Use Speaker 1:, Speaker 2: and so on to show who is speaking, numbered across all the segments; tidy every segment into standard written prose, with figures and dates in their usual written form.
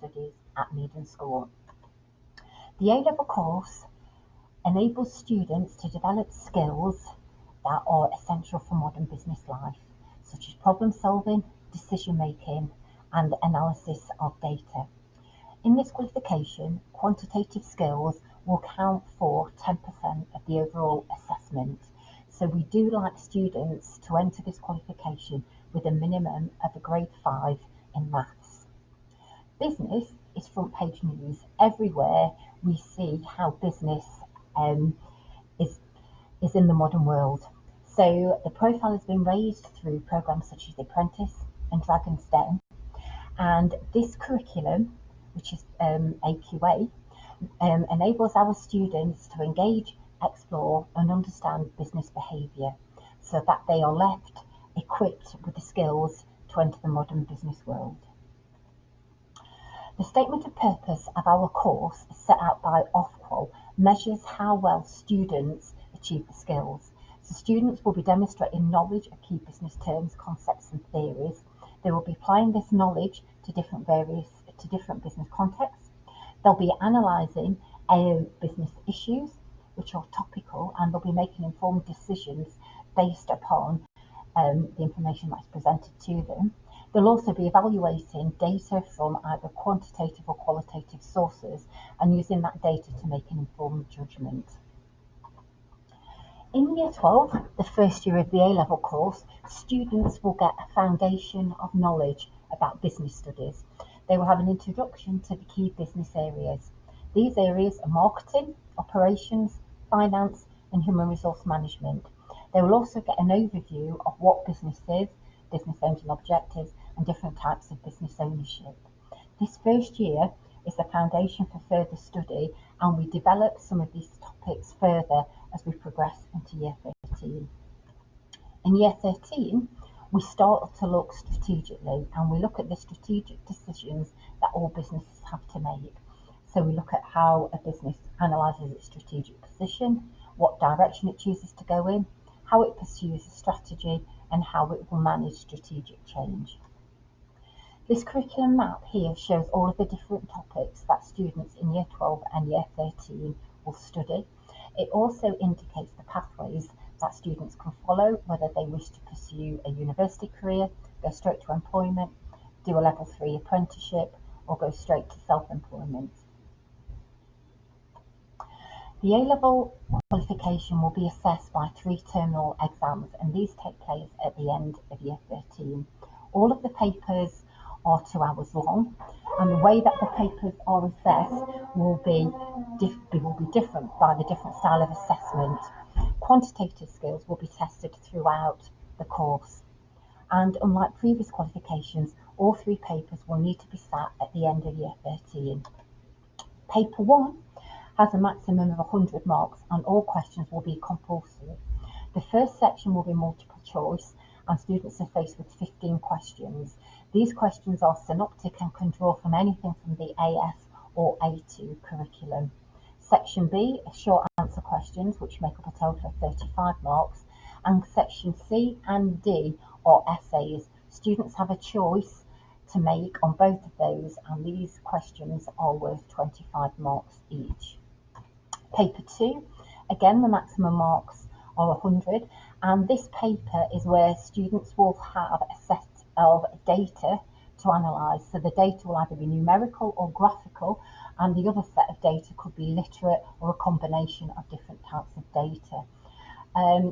Speaker 1: studies at Meaden School. The A-level course enables students to develop skills that are essential for modern business life, such as problem solving, decision making, and analysis of data. In this qualification, quantitative skills will count for 10% of the overall assessment. So we do like students to enter this qualification with a minimum of a grade 5 in maths. Business is front page news. Everywhere we see how business is in the modern world. So the profile has been raised through programs such as The Apprentice and Dragon's Den. And this curriculum, which is AQA, enables our students to engage, explore and understand business behaviour so that they are left equipped with the skills to enter the modern business world. The statement of purpose of our course, set out by Ofqual, measures how well students achieve the skills. So students will be demonstrating knowledge of key business terms, concepts and theories. They will be applying this knowledge to different business contexts. They'll be analysing business issues which are topical, and they'll be making informed decisions based upon the information that's presented to them. They'll also be evaluating data from either quantitative or qualitative sources and using that data to make an informed judgment. In Year 12, the first year of the A-level course, students will get a foundation of knowledge about business studies. They will have an introduction to the key business areas. These areas are marketing, operations, finance and human resource management. They will also get an overview of what business is, business aims and objectives, and different types of business ownership. This first year is the foundation for further study, and we develop some of these topics further as we progress into Year 13. In Year 13, we start to look strategically, and we look at the strategic decisions that all businesses have to make. So we look at how a business analyses its strategic position, what direction it chooses to go in, how it pursues a strategy, and how it will manage strategic change. This curriculum map here shows all of the different topics that students in Year 12 and Year 13 will study. It also indicates the pathways that students can follow, whether they wish to pursue a university career, go straight to employment, do a level 3 apprenticeship, or go straight to self-employment. The A-level qualification will be assessed by 3 terminal exams, and these take place at the end of Year 13. All of the papers are 2 hours long, and the way that the papers are assessed will be different by the different style of assessment. Quantitative skills will be tested throughout the course, and unlike previous qualifications, all 3 papers will need to be sat at the end of Year 13. Paper 1 has a maximum of 100 marks, and all questions will be compulsory. The first section will be multiple choice, and students are faced with 15 questions. These questions are synoptic and can draw from anything from the AS or A02 curriculum. Section B is short answer questions, which make up a total of 35 marks, and Section C and D are essays. Students have a choice to make on both of those, and these questions are worth 25 marks each. Paper 2, again the maximum marks are 100, and this paper is where students will have a set of data to analyse. So the data will either be numerical or graphical, and the other set of data could be literate or a combination of different types of data.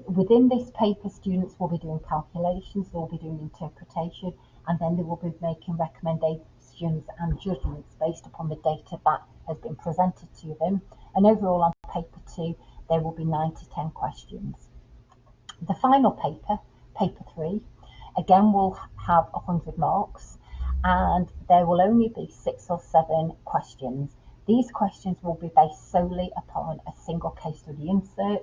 Speaker 1: Within this paper, students will be doing calculations, they will be doing interpretation, and then they will be making recommendations and judgments based upon the data that has been presented to them. And overall on paper 2, there will be 9 to 10 questions. The final paper, paper 3, again will have 100 marks, and there will only be 6 or 7 questions. These questions will be based solely upon a single case study insert.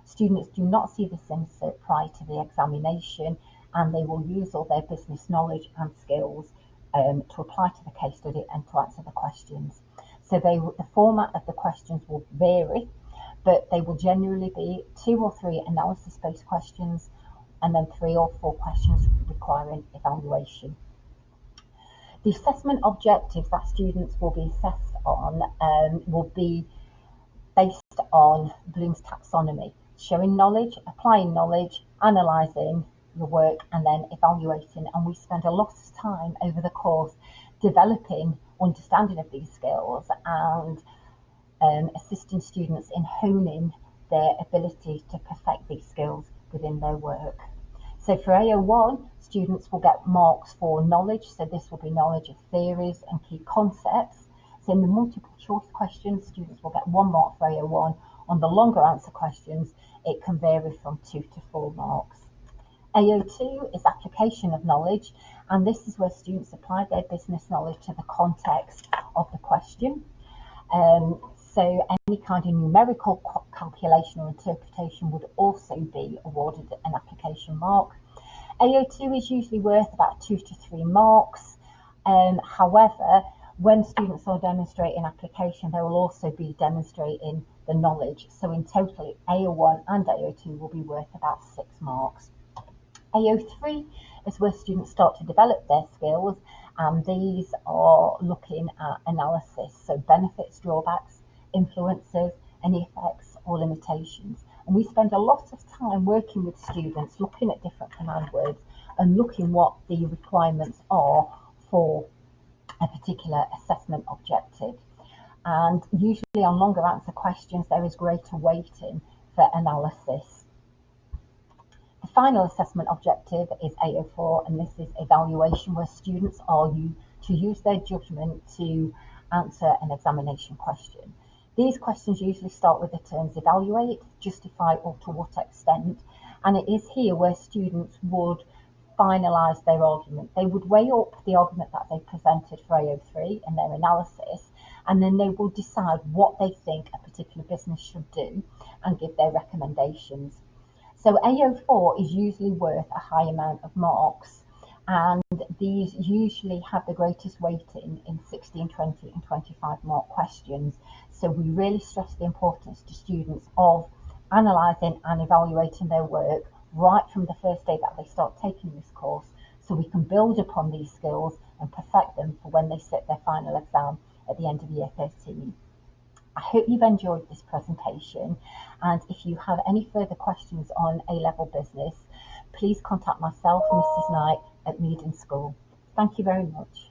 Speaker 1: Students do not see this insert prior to the examination, and they will use all their business knowledge and skills to apply to the case study and to answer the questions. So the format of the questions will vary, but they will generally be 2 or 3 analysis-based questions, and then 3 or 4 questions requiring evaluation. The assessment objectives that students will be assessed on will be based on Bloom's taxonomy, showing knowledge, applying knowledge, analysing the work, and then evaluating. And we spend a lot of time over the course developing understanding of these skills and assisting students in honing their ability to perfect these skills within their work. So for A01, students will get marks for knowledge. So this will be knowledge of theories and key concepts. So in the multiple choice questions, students will get 1 mark for A01. On the longer answer questions, it can vary from 2 to 4 marks. A02 is application of knowledge, and this is where students apply their business knowledge to the context of the question. So any kind of numerical calculation or interpretation would also be awarded an application mark. A02 is usually worth about 2 to 3 marks. However, when students are demonstrating application, they will also be demonstrating the knowledge. So in total, A01 and A02 will be worth about 6 marks. A03 is where students start to develop their skills, and these are looking at analysis, so benefits, drawbacks, influences, any effects or limitations. And we spend a lot of time working with students, looking at different command words and looking what the requirements are for a particular assessment objective. And usually on longer answer questions, there is greater weighting for analysis. The final assessment objective is A04, and this is evaluation, where students are to use their judgment to answer an examination question. These questions usually start with the terms evaluate, justify, or to what extent, and it is here where students would finalise their argument. They would weigh up the argument that they presented for A03 and their analysis, and then they will decide what they think a particular business should do and give their recommendations. So A04 is usually worth a high amount of marks, and these usually have the greatest weighting in 16, 20 and 25 mark questions. So we really stress the importance to students of analysing and evaluating their work right from the first day that they start taking this course, so we can build upon these skills and perfect them for when they sit their final exam at the end of year 13. I hope you've enjoyed this presentation, and if you have any further questions on A-level business, please contact myself, Mrs. Knight, at Meaden School. Thank you very much.